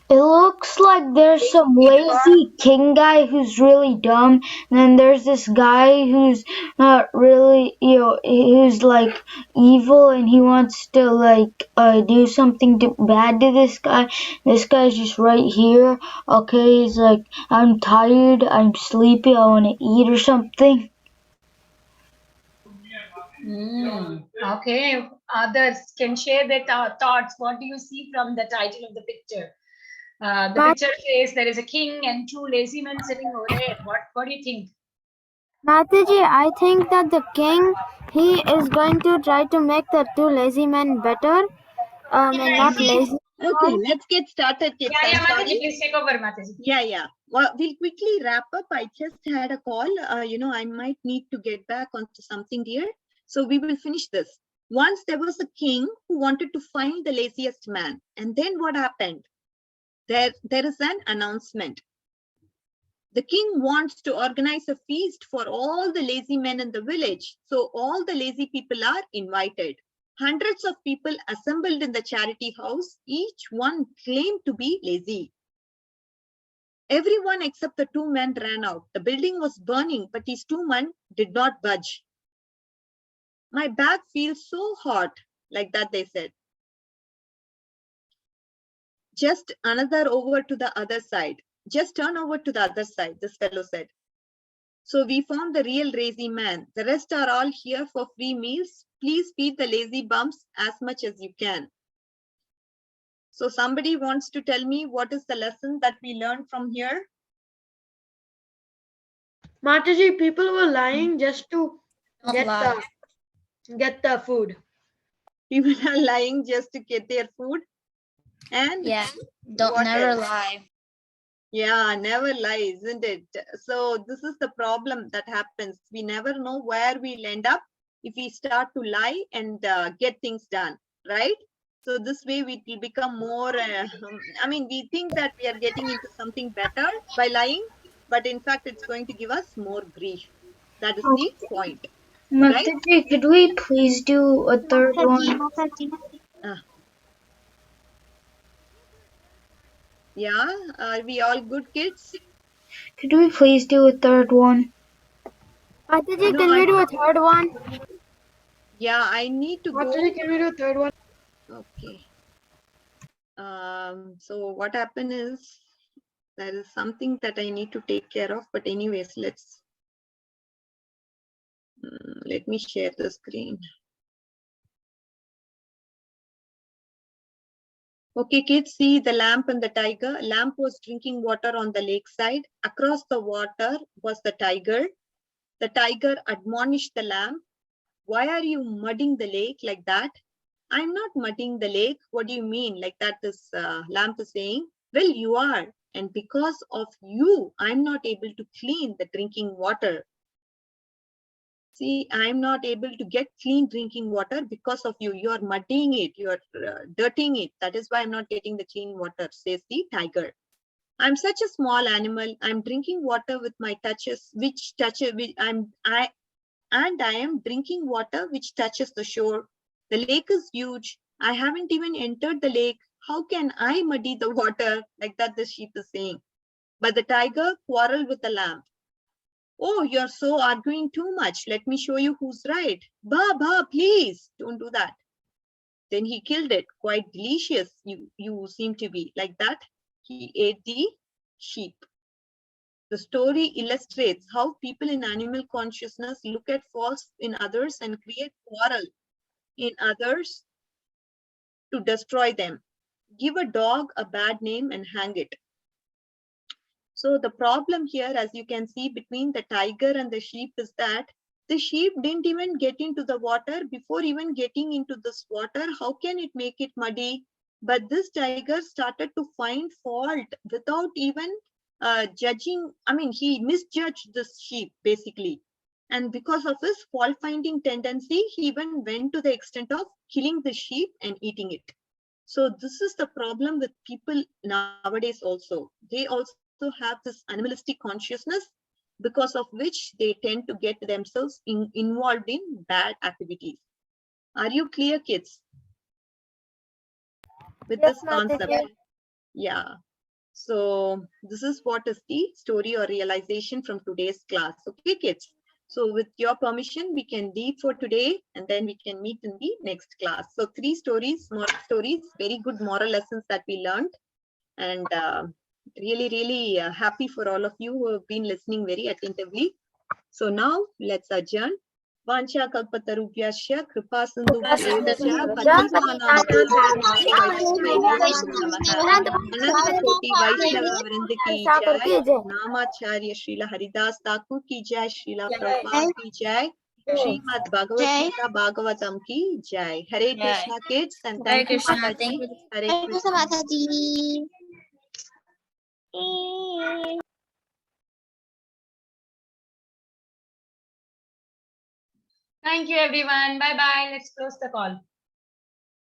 It looks like there's some lazy king guy who's really dumb, and then there's this guy who's not really, who's like evil, and he wants to like do something bad to this guy. This guy's just right here. Okay, he's like, I'm tired, I'm sleepy, I want to eat or something. Okay, others can share their thoughts. What do you see from the title of the picture? The picture says there is a king and two lazy men sitting over there. What do you think? Mataji, I think that the king, he is going to try to make the two lazy men better and not lazy. Okay, let's get started, kids. Yeah, Mataji, please take over, Mataji. Yeah. Well, we'll quickly wrap up. I just had a call. I might need to get back onto something here. So we will finish this. Once there was a king who wanted to find the laziest man. And then what happened? There is an announcement. The king wants to organize a feast for all the lazy men in the village. So all the lazy people are invited. Hundreds of people assembled in the charity house. Each one claimed to be lazy. Everyone except the two men ran out. The building was burning, but these two men did not budge. My back feels so hot, like that they said. Just another over to the other side. Just turn over to the other side, this fellow said. So we found the real lazy man. The rest are all here for free meals. Please feed the lazy bums as much as you can. So somebody wants to tell me what is the lesson that we learned from here? Mataji, people were lying just to get the food. People are lying just to get their food. And don't never lie. Yeah, never lie, isn't it? So this is the problem that happens. We never know where we'll end up if we start to lie and get things done, right? So this way we will become more, we think that we are getting into something better by lying, but in fact, it's going to give us more grief. That is the point. Mataji, right? Could we please do a third one? Yeah, are we all good, kids? Could we please do a third one? Mataji, can we do a third one? Yeah, I need to go. Can we do a third one? Okay. So what happened is there is something that I need to take care of, but anyways, let me share the screen. Okay, kids, see the lamp and the tiger. Lamp was drinking water on the lakeside. Across the water was the tiger. The tiger admonished the lamp. Why are you mudding the lake like that? I'm not mudding the lake. What do you mean? Like that this lamp is saying, well, you are. And because of you, I'm not able to clean the drinking water. See, I'm not able to get clean drinking water because of you. You're muddying it. You're dirtying it. That is why I'm not getting the clean water, says the tiger. I'm such a small animal. I'm drinking water with my touches, I am drinking water which touches the shore. The lake is huge. I haven't even entered the lake. How can I muddy the water? Like that the sheep is saying. But the tiger quarreled with the lamb. Oh, you're so arguing too much. Let me show you who's right. Ba, please don't do that. Then he killed it. Quite delicious you seem to be. Like that, he ate the sheep. The story illustrates how people in animal consciousness look at faults in others and create quarrel in others to destroy them. Give a dog a bad name and hang it. So the problem here, as you can see, between the tiger and the sheep is that The sheep didn't even get into the water. Before even getting into this water, how can it make it muddy? But this tiger started to find fault without even judging. I mean, he misjudged this sheep basically. And because of his fault finding tendency, he even went to the extent of killing the sheep and eating it. So this is the problem with people nowadays also. They also have this animalistic consciousness, because of which they tend to get themselves involved in bad activities. Are you clear, kids, with Yes, this Mataji. concept? Yeah. So this is what is the story or realization from today's class. Okay, kids. So with your permission, we can leave for today and then we can meet in the next class. So 3 stories, moral stories, very good moral lessons that we learned. And really happy for all of you who have been listening very attentively. So now let's adjourn. Vancha kalpatarubhyasya kripa sindhu bhyevasya patitanam Ananta Koti Vaishnava Vrind ki jai, Namacharya Srila Haridas Thakur ki jai, Srila Prabhupada ki jai, Srimad Bhagavad-Gita Bhagavatam ki jai. Hare Krishna, kids, and Hare thank you, Krishna. Mataji. Thank you. Hare Hare Krishna, Krishna. Mataji. Thank you, everyone. Bye bye. Let's close the call.